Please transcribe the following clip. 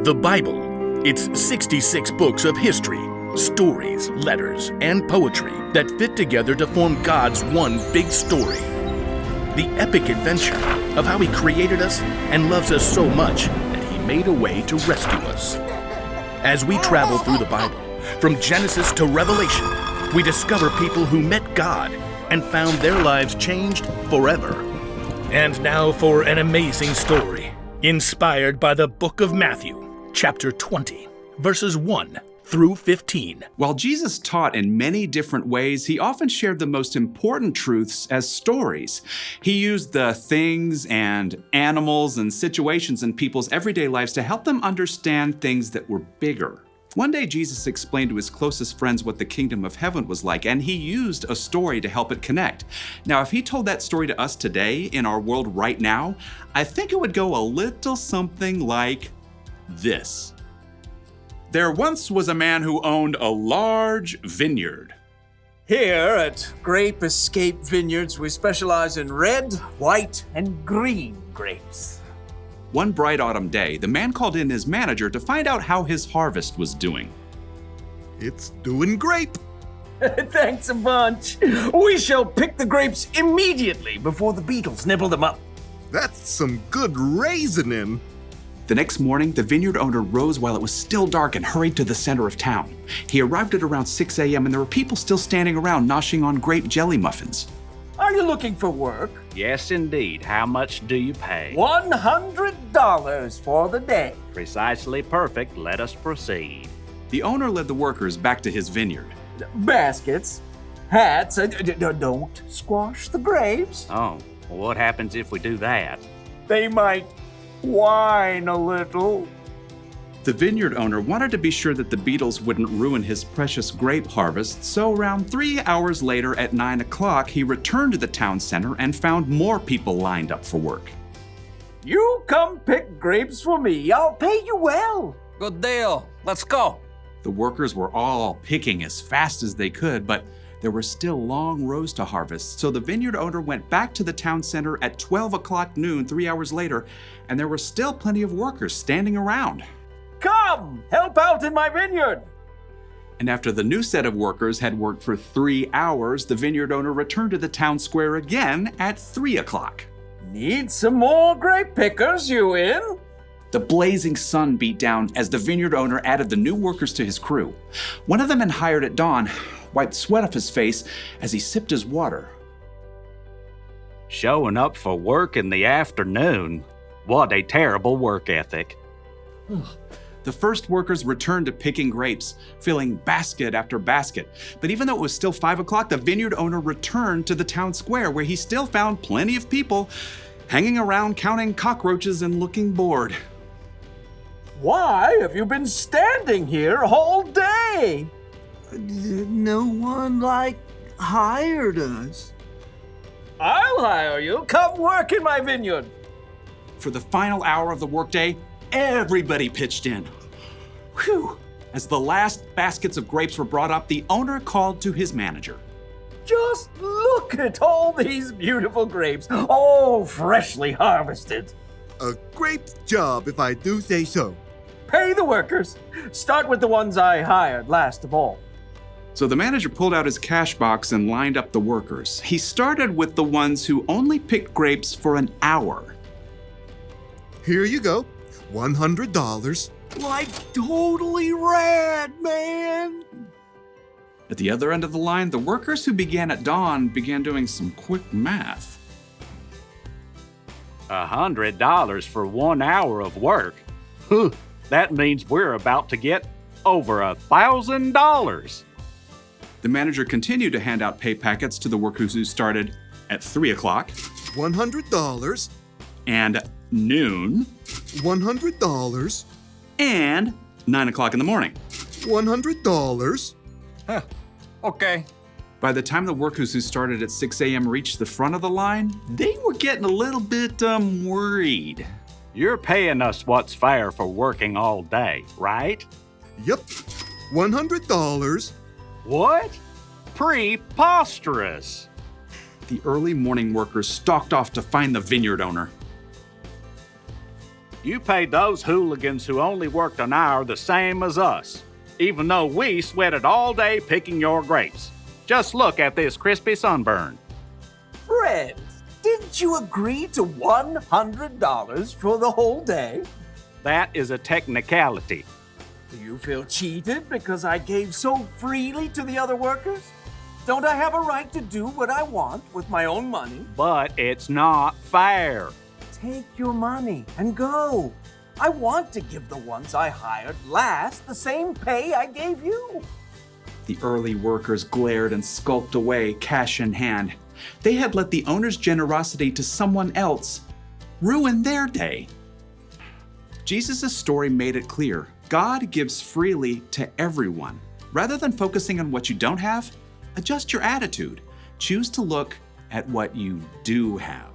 The Bible. It's 66 books of history, stories, letters, and poetry that fit together to form God's one big story. The epic adventure of how He created us and loves us so much that He made a way to rescue us. As we travel through the Bible, from Genesis to Revelation, we discover people who met God and found their lives changed forever. And now for an amazing story, inspired by the book of Matthew, chapter 20, verses 1 through 15. While Jesus taught in many different ways, He often shared the most important truths as stories. He used the things and animals and situations in people's everyday lives to help them understand things that were bigger. One day, Jesus explained to His closest friends what the kingdom of heaven was like, and He used a story to help it connect. Now, if He told that story to us today in our world right now, I think it would go a little something like this. There once was a man who owned a large vineyard. Here at Grape Escape Vineyards, we specialize in red, white, and green grapes. One bright autumn day, the man called in his manager to find out how his harvest was doing. It's doing great. Thanks a bunch. We shall pick the grapes immediately before the beetles nibble them up. That's some good raisoning. The next morning, the vineyard owner rose while it was still dark and hurried to the center of town. He arrived at around 6 a.m. and there were people still standing around noshing on grape jelly muffins. Are you looking for work? Yes, indeed. How much do you pay? $100 for the day. Precisely perfect. Let us proceed. The owner led the workers back to his vineyard. Baskets, hats, don't squash the grapes. Oh, well, what happens if we do that? They might whine a little. The vineyard owner wanted to be sure that the beetles wouldn't ruin his precious grape harvest, so around 3 hours later at 9 o'clock, he returned to the town center and found more people lined up for work. You come pick grapes for me. I'll pay you well. Good deal. Let's go. The workers were all picking as fast as they could, but there were still long rows to harvest, so the vineyard owner went back to the town center at 12 o'clock noon 3 hours later, and there were still plenty of workers standing around. Come, help out in my vineyard. And after the new set of workers had worked for 3 hours, the vineyard owner returned to the town square again at 3 o'clock. Need some more grape pickers, you in? The blazing sun beat down as the vineyard owner added the new workers to his crew. One of the men hired at dawn wiped sweat off his face as he sipped his water. Showing up for work in the afternoon. What a terrible work ethic. The first workers returned to picking grapes, filling basket after basket. But even though it was still 5 o'clock, the vineyard owner returned to the town square where he still found plenty of people hanging around counting cockroaches and looking bored. Why have you been standing here all day? No one, hired us. I'll hire you. Come work in my vineyard. For the final hour of the workday, everybody pitched in. Whew! As the last baskets of grapes were brought up, the owner called to his manager. Just look at all these beautiful grapes, all freshly harvested. A great job, if I do say so. Pay the workers. Start with the ones I hired last of all. So the manager pulled out his cash box and lined up the workers. He started with the ones who only picked grapes for an hour. Here you go. $100. Totally rad, man. At the other end of the line, the workers who began at dawn began doing some quick math. $100 for 1 hour of work. That means we're about to get over $1,000. The manager continued to hand out pay packets to the workers who started at 3 o'clock. $100. And noon. $100. And 9 o'clock in the morning. $100. Okay. By the time the workers who started at 6 a.m. reached the front of the line, they were getting a little bit worried. You're paying us what's fair for working all day, right? Yep. $100. What? Preposterous. The early morning workers stalked off to find the vineyard owner. You paid those hooligans who only worked an hour the same as us, even though we sweated all day picking your grapes. Just look at this crispy sunburn. Red, didn't you agree to $100 for the whole day? That is a technicality. Do you feel cheated because I gave so freely to the other workers? Don't I have a right to do what I want with my own money? But it's not fair. Take your money and go. I want to give the ones I hired last the same pay I gave you. The early workers glared and skulked away, cash in hand. They had let the owner's generosity to someone else ruin their day. Jesus' story made it clear. God gives freely to everyone. Rather than focusing on what you don't have, adjust your attitude. Choose to look at what you do have.